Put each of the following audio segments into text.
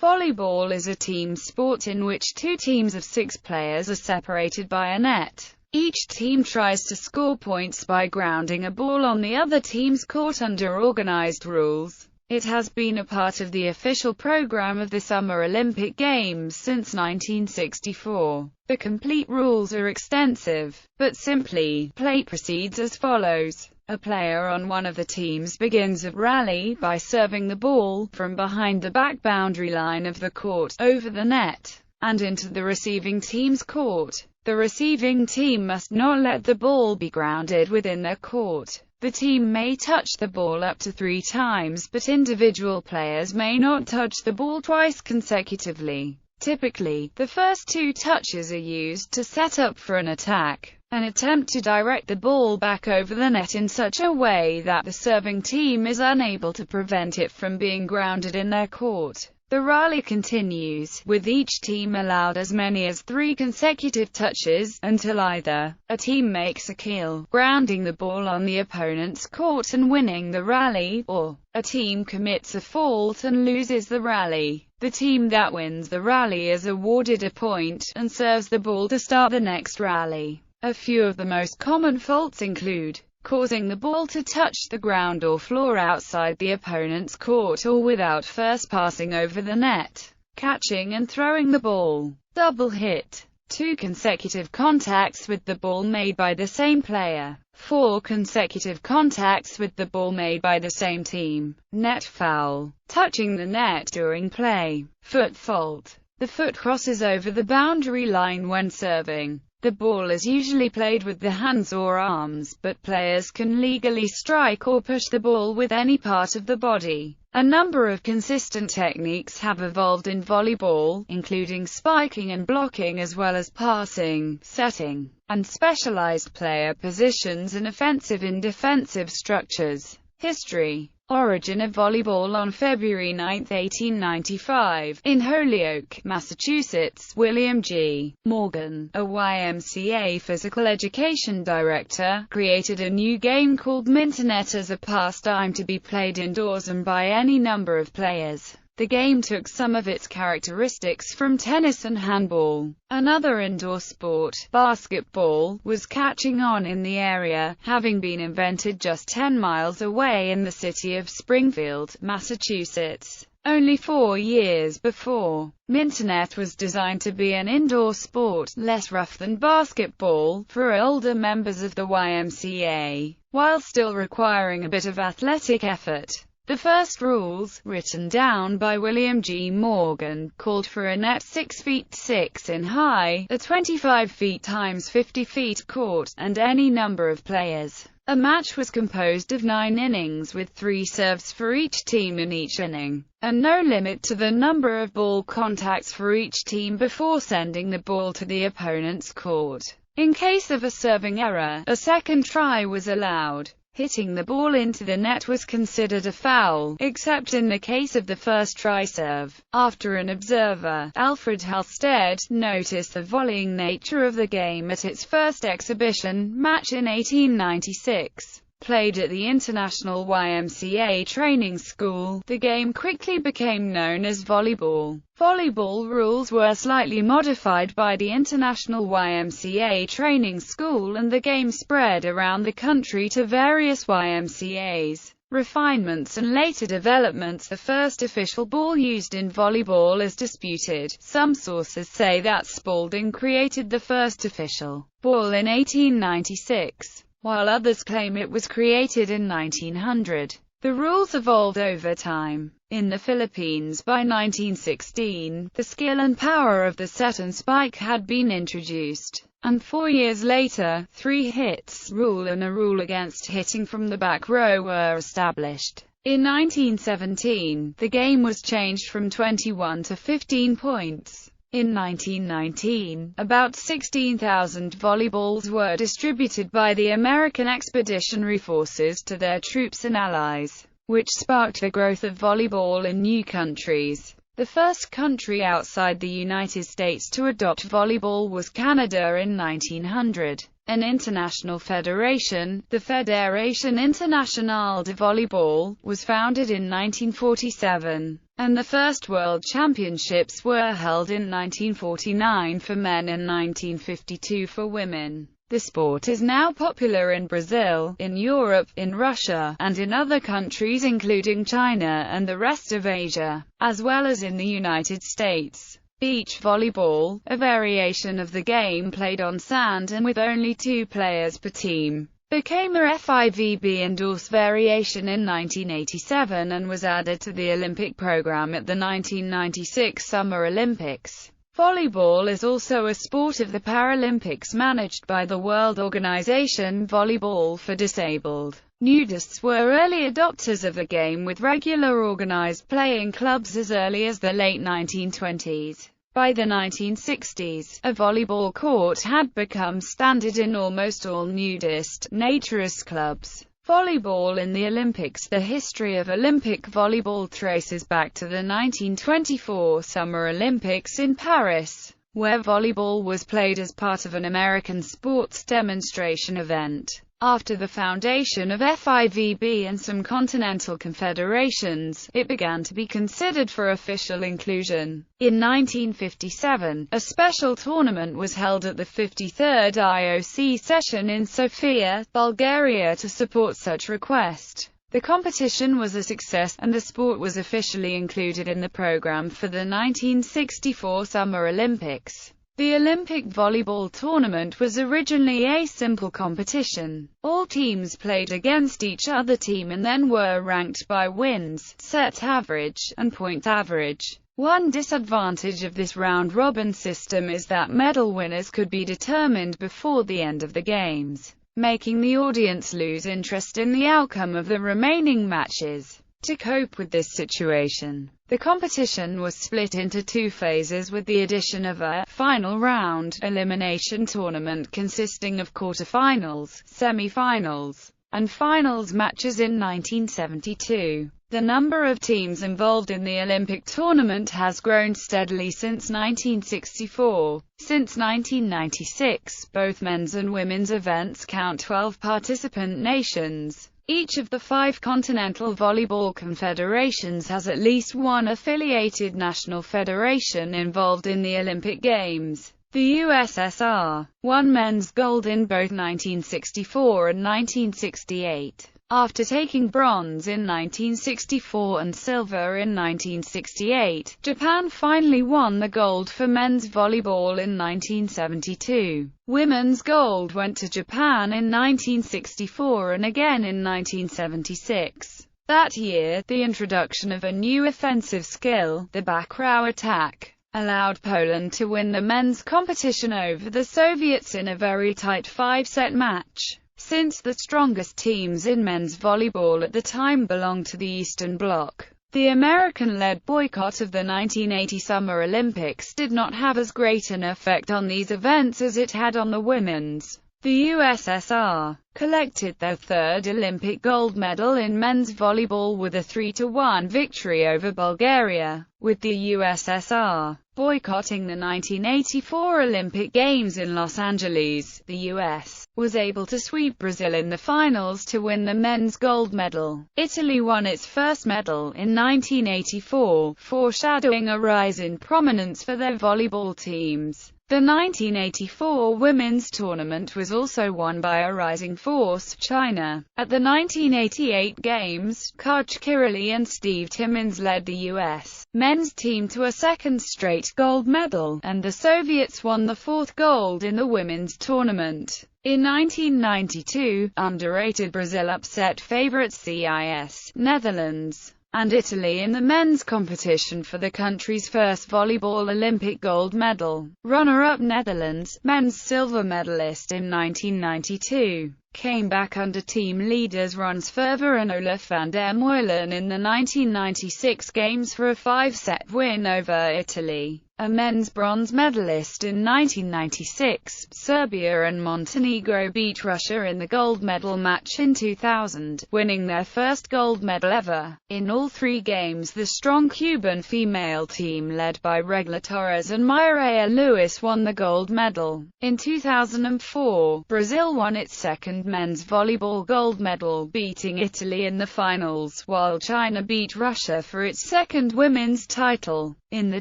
Volleyball is a team sport in which two teams of 6 players are separated by a net. Each team tries to score points by grounding a ball on the other team's court under organized rules. It has been a part of the official program of the Summer Olympic Games since 1964. The complete rules are extensive, but simply, play proceeds as follows. A player on one of the teams begins a rally by serving the ball from behind the back boundary line of the court, over the net, and into the receiving team's court. The receiving team must not let the ball be grounded within their court. The team may touch the ball up to 3 times, but individual players may not touch the ball twice consecutively. Typically, the first 2 touches are used to set up for an attack. An attempt to direct the ball back over the net in such a way that the serving team is unable to prevent it from being grounded in their court. The rally continues, with each team allowed as many as 3 consecutive touches, until either a team makes a kill, grounding the ball on the opponent's court and winning the rally, or a team commits a fault and loses the rally. The team that wins the rally is awarded a point, and serves the ball to start the next rally. A few of the most common faults include causing the ball to touch the ground or floor outside the opponent's court or without first passing over the net, catching and throwing the ball, double hit, 2 consecutive contacts with the ball made by the same player, 4 consecutive contacts with the ball made by the same team, net foul, touching the net during play, foot fault. The foot crosses over the boundary line when serving. The ball is usually played with the hands or arms, but players can legally strike or push the ball with any part of the body. A number of consistent techniques have evolved in volleyball, including spiking and blocking, as well as passing, setting, and specialized player positions and offensive and defensive structures. History. Origin of volleyball. On February 9, 1895, in Holyoke, Massachusetts, William G. Morgan, a YMCA physical education director, created a new game called mintonette as a pastime to be played indoors and by any number of players. The game took some of its characteristics from tennis and handball. Another indoor sport, basketball, was catching on in the area, having been invented just 10 miles away in the city of Springfield, Massachusetts, only 4 years before. Mintonette was designed to be an indoor sport, less rough than basketball, for older members of the YMCA, while still requiring a bit of athletic effort. The first rules, written down by William G. Morgan, called for a net 6 feet 6 in high, a 25 feet times 50 feet court, and any number of players. A match was composed of 9 innings with 3 serves for each team in each inning, and no limit to the number of ball contacts for each team before sending the ball to the opponent's court. In case of a serving error, a second try was allowed. Hitting the ball into the net was considered a foul, except in the case of the first try serve. After an observer, Alfred Halstead, noticed the volleying nature of the game at its first exhibition match in 1896. Played at the International YMCA Training School, the game quickly became known as volleyball. Volleyball rules were slightly modified by the International YMCA Training School, and the game spread around the country to various YMCAs. Refinements and later developments. The first official ball used in volleyball is disputed. Some sources say that Spalding created the first official ball in 1896. While others claim it was created in 1900. The rules evolved over time. In the Philippines by 1916, the skill and power of the set and spike had been introduced, and 4 years later, 3 hits rule and a rule against hitting from the back row were established. In 1917, the game was changed from 21 to 15 points. In 1919, about 16,000 volleyballs were distributed by the American Expeditionary Forces to their troops and allies, which sparked the growth of volleyball in new countries. The first country outside the United States to adopt volleyball was Canada in 1900. An international federation, the Fédération Internationale de Volleyball, was founded in 1947. and the first World Championships were held in 1949 for men and 1952 for women. The sport is now popular in Brazil, in Europe, in Russia, and in other countries including China and the rest of Asia, as well as in the United States. Beach volleyball, a variation of the game played on sand and with only 2 players per team, became a FIVB-endorsed variation in 1987 and was added to the Olympic program at the 1996 Summer Olympics. Volleyball is also a sport of the Paralympics managed by the World Organization Volleyball for Disabled. Nudists were early adopters of the game with regular organized playing clubs as early as the late 1920s. By the 1960s, a volleyball court had become standard in almost all nudist, naturist clubs. Volleyball in the Olympics. The history of Olympic volleyball traces back to the 1924 Summer Olympics in Paris, where volleyball was played as part of an American sports demonstration event. After the foundation of FIVB and some continental confederations, it began to be considered for official inclusion. In 1957, a special tournament was held at the 53rd IOC session in Sofia, Bulgaria to support such request. The competition was a success, and the sport was officially included in the program for the 1964 Summer Olympics. The Olympic volleyball tournament was originally a simple competition. All teams played against each other team and then were ranked by wins, set average, and point average. One disadvantage of this round-robin system is that medal winners could be determined before the end of the games, making the audience lose interest in the outcome of the remaining matches. To cope with this situation, the competition was split into 2 phases with the addition of a final round elimination tournament consisting of quarterfinals, semi-finals, and finals matches in 1972. The number of teams involved in the Olympic tournament has grown steadily since 1964. Since 1996, both men's and women's events count 12 participant nations. Each of the 5 continental volleyball confederations has at least one affiliated national federation involved in the Olympic Games. The USSR won men's gold in both 1964 and 1968. After taking bronze in 1964 and silver in 1968, Japan finally won the gold for men's volleyball in 1972. Women's gold went to Japan in 1964 and again in 1976. That year, the introduction of a new offensive skill, the back-row attack, allowed Poland to win the men's competition over the Soviets in a very tight 5-set match. Since the strongest teams in men's volleyball at the time belonged to the Eastern Bloc, the American-led boycott of the 1980 Summer Olympics did not have as great an effect on these events as it had on the women's. The USSR collected their 3rd Olympic gold medal in men's volleyball with a 3-1 victory over Bulgaria, with the USSR boycotting the 1984 Olympic Games in Los Angeles. The U.S. was able to sweep Brazil in the finals to win the men's gold medal. Italy won its first medal in 1984, foreshadowing a rise in prominence for their volleyball teams. The 1984 women's tournament was also won by a rising force, China. At the 1988 Games, Kaj Kirali and Steve Timmins led the U.S. men's team to a 2nd straight gold medal, and the Soviets won the 4th gold in the women's tournament. In 1992, underrated Brazil upset favorites CIS, Netherlands, and Italy in the men's competition for the country's first volleyball Olympic gold medal. Runner-up Netherlands, men's silver medalist in 1992, came back under team leaders Rons Verver and Olaf van der Meulen in the 1996 Games for a 5-set win over Italy. A men's bronze medalist in 1996, Serbia and Montenegro beat Russia in the gold medal match in 2000, winning their first gold medal ever. In all 3 games, the strong Cuban female team led by Regla Torres and Mireia Lewis won the gold medal. In 2004, Brazil won its 2nd 2000 men's volleyball gold medal, beating Italy in the finals, while China beat Russia for its second women's title. In the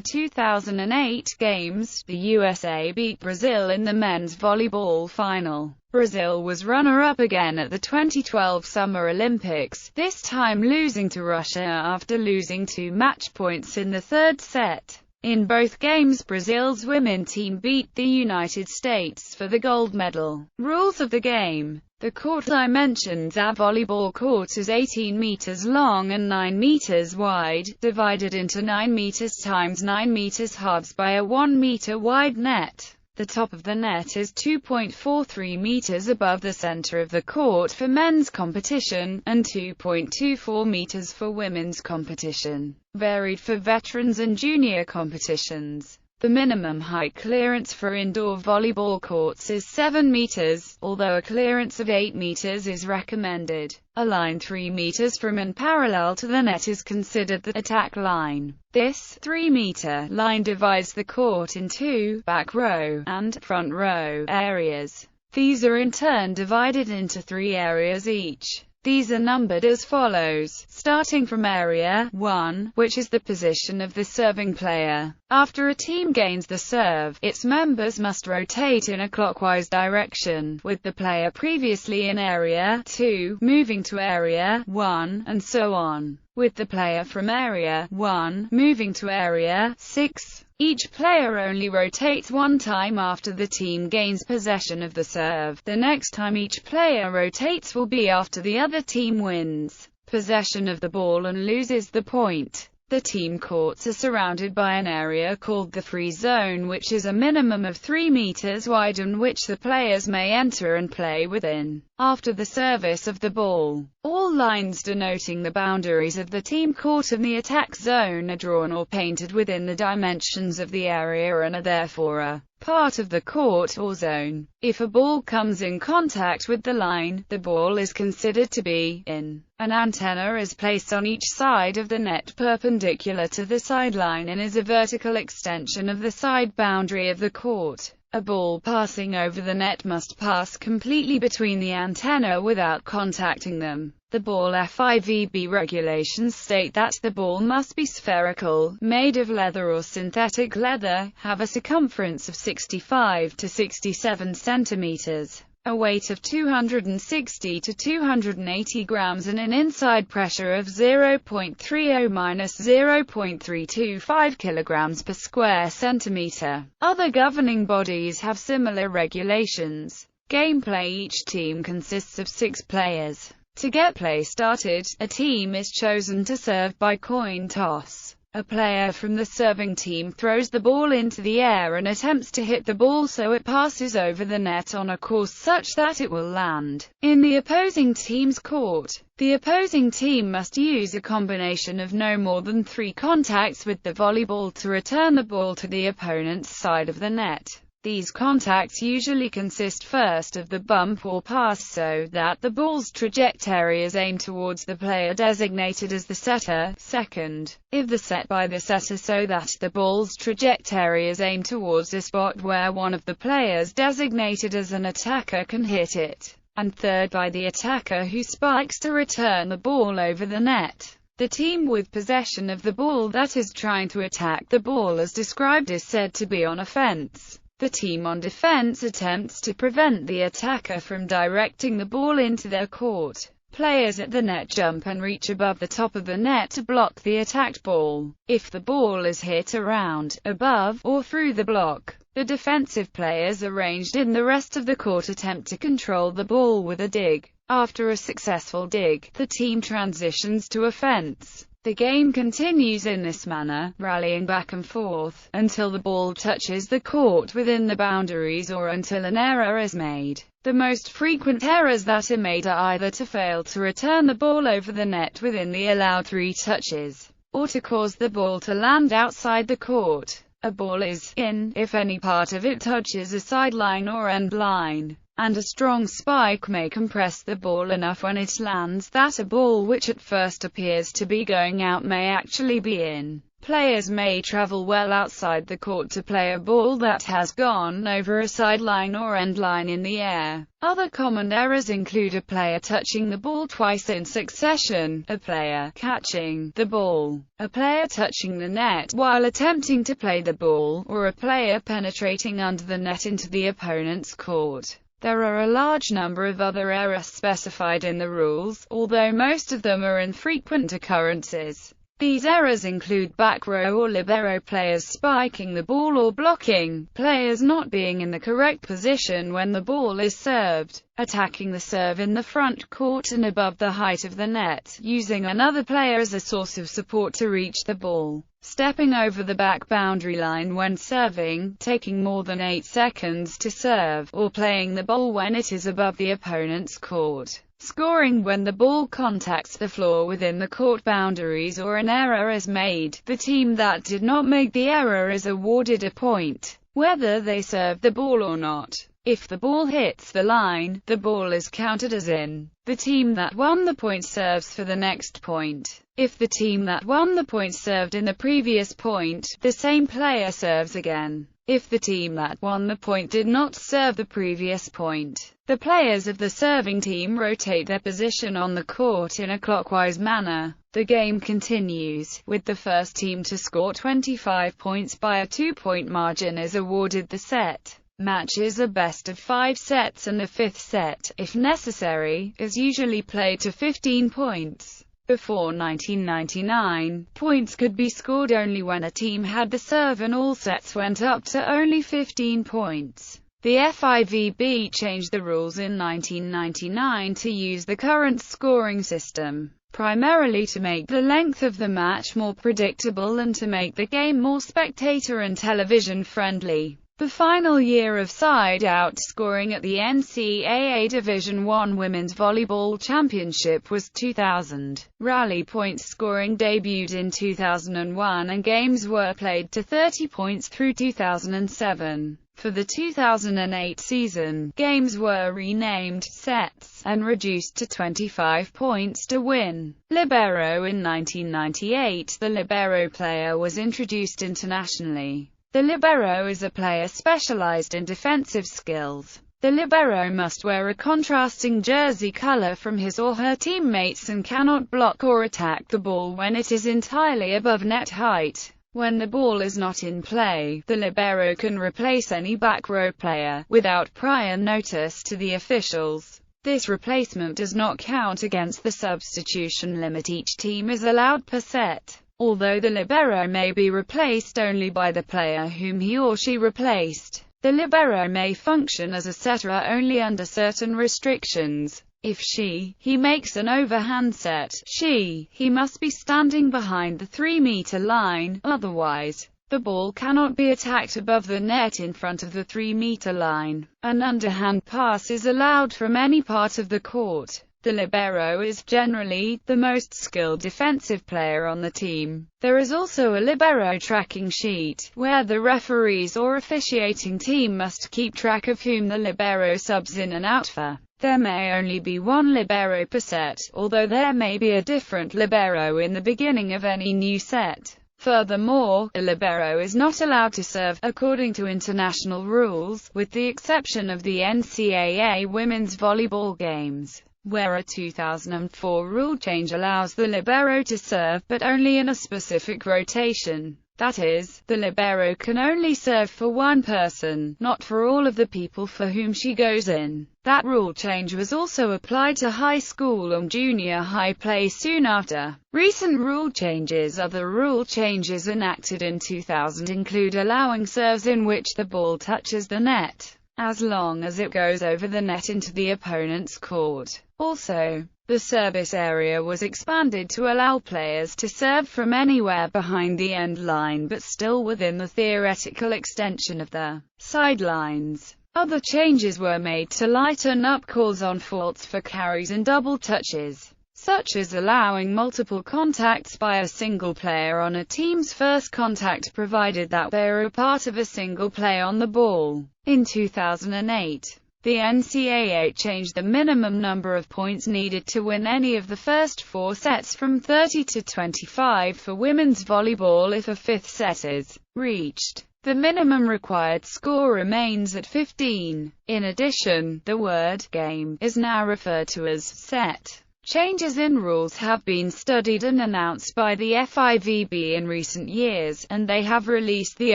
2008 Games, the USA beat Brazil in the men's volleyball final. Brazil was runner-up again at the 2012 Summer Olympics, this time losing to Russia after losing 2 match points in the third set. In both games, Brazil's women team beat the United States for the gold medal. Rules of the game. The court dimensions: a volleyball court is 18 meters long and 9 meters wide, divided into 9 meters times 9 meters halves by a 1 meter wide net. The top of the net is 2.43 meters above the center of the court for men's competition, and 2.24 meters for women's competition, varied for veterans and junior competitions. The minimum height clearance for indoor volleyball courts is 7 meters, although a clearance of 8 meters is recommended. A line 3 meters from and parallel to the net is considered the attack line. This 3-meter line divides the court in 2 back row and front row areas. These are in turn divided into 3 areas each. These are numbered as follows, starting from Area 1, which is the position of the serving player. After a team gains the serve, its members must rotate in a clockwise direction, with the player previously in Area 2 moving to Area 1, and so on, with the player from Area 1 moving to Area 6. Each player only rotates one time after the team gains possession of the serve. The next time each player rotates will be after the other team wins possession of the ball and loses the point. The team courts are surrounded by an area called the free zone, which is a minimum of 3 meters wide and which the players may enter and play within. After the service of the ball, all lines denoting the boundaries of the team court and the attack zone are drawn or painted within the dimensions of the area and are therefore a part of the court or zone. If a ball comes in contact with the line, the ball is considered to be in. An antenna is placed on each side of the net perpendicular to the sideline and is a vertical extension of the side boundary of the court. A ball passing over the net must pass completely between the antenna without contacting them. The ball FIVB regulations state that the ball must be spherical, made of leather or synthetic leather, have a circumference of 65 to 67 centimeters, a weight of 260 to 280 grams and an inside pressure of 0.30-0.325 kilograms per square centimeter. Other governing bodies have similar regulations. Gameplay: each team consists of 6 players. To get play started, a team is chosen to serve by coin toss. A player from the serving team throws the ball into the air and attempts to hit the ball so it passes over the net on a course such that it will land in the opposing team's court. The opposing team must use a combination of no more than 3 contacts with the volleyball to return the ball to the opponent's side of the net. These contacts usually consist first of the bump or pass so that the ball's trajectory is aimed towards the player designated as the setter, second, if the set by the setter so that the ball's trajectory is aimed towards a spot where one of the players designated as an attacker can hit it, and third by the attacker who spikes to return the ball over the net. The team with possession of the ball that is trying to attack the ball as described is said to be on offense. The team on defense attempts to prevent the attacker from directing the ball into their court. Players at the net jump and reach above the top of the net to block the attacked ball. If the ball is hit around, above, or through the block, the defensive players arranged in the rest of the court attempt to control the ball with a dig. After a successful dig, the team transitions to offense. The game continues in this manner, rallying back and forth, until the ball touches the court within the boundaries or until an error is made. The most frequent errors that are made are either to fail to return the ball over the net within the allowed 3 touches, or to cause the ball to land outside the court. A ball is in if any part of it touches a sideline or end line, and a strong spike may compress the ball enough when it lands that a ball which at first appears to be going out may actually be in. Players may travel well outside the court to play a ball that has gone over a sideline or end line in the air. Other common errors include a player touching the ball twice in succession, a player catching the ball, a player touching the net while attempting to play the ball, or a player penetrating under the net into the opponent's court. There are a large number of other errors specified in the rules, although most of them are infrequent occurrences. These errors include back row or libero players spiking the ball or blocking, players not being in the correct position when the ball is served, attacking the serve in the front court and above the height of the net, using another player as a source of support to reach the ball, stepping over the back boundary line when serving, taking more than 8 seconds to serve, or playing the ball when it is above the opponent's court. Scoring when the ball contacts the floor within the court boundaries or an error is made. The team that did not make the error is awarded a point, whether they served the ball or not. If the ball hits the line, the ball is counted as in. The team that won the point serves for the next point. If the team that won the point served in the previous point, the same player serves again. If the team that won the point did not serve the previous point, the players of the serving team rotate their position on the court in a clockwise manner. The game continues, with the first team to score 25 points by a 2-point margin is awarded the set. Matches are best of 5 sets and a fifth set, if necessary, is usually played to 15 points. Before 1999, points could be scored only when a team had the serve and all sets went up to only 15 points. The FIVB changed the rules in 1999 to use the current scoring system, primarily to make the length of the match more predictable and to make the game more spectator and television-friendly. The final year of side-out scoring at the NCAA Division I Women's Volleyball Championship was 2000. Rally points scoring debuted in 2001 and games were played to 30 points through 2007. For the 2008 season, games were renamed sets and reduced to 25 points to win. Libero. In 1998, the libero player was introduced internationally. The libero is a player specialized in defensive skills. The libero must wear a contrasting jersey color from his or her teammates and cannot block or attack the ball when it is entirely above net height. When the ball is not in play, the libero can replace any back row player, without prior notice to the officials. This replacement does not count against the substitution limit each team is allowed per set. Although the libero may be replaced only by the player whom he or she replaced, the libero may function as a setter only under certain restrictions. If he makes an overhand set, he must be standing behind the 3-meter line, otherwise, the ball cannot be attacked above the net in front of the 3-meter line. An underhand pass is allowed from any part of the court. The libero is generally the most skilled defensive player on the team. There is also a libero tracking sheet, where the referees or officiating team must keep track of whom the libero subs in and out for. There may only be one libero per set, although there may be a different libero in the beginning of any new set. Furthermore, a libero is not allowed to serve, according to international rules, with the exception of the NCAA women's volleyball games, where a 2004 rule change allows the libero to serve, but only in a specific rotation. That is, the libero can only serve for one person, not for all of the people for whom she goes in. That rule change was also applied to high school and junior high play soon after. Recent rule changes. Other rule changes enacted in 2000 include allowing serves in which the ball touches the net, as long as it goes over the net into the opponent's court. Also, the service area was expanded to allow players to serve from anywhere behind the end line but still within the theoretical extension of the sidelines. Other changes were made to lighten up calls on faults for carries and double touches, such as allowing multiple contacts by a single player on a team's first contact provided that they are a part of a single play on the ball. In 2008, The NCAA changed the minimum number of points needed to win any of the first 4 sets from 30 to 25 for women's volleyball if a fifth set is reached. The minimum required score remains at 15. In addition, the word game is now referred to as set. Changes in rules have been studied and announced by the FIVB in recent years, and they have released the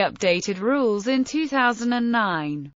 updated rules in 2009.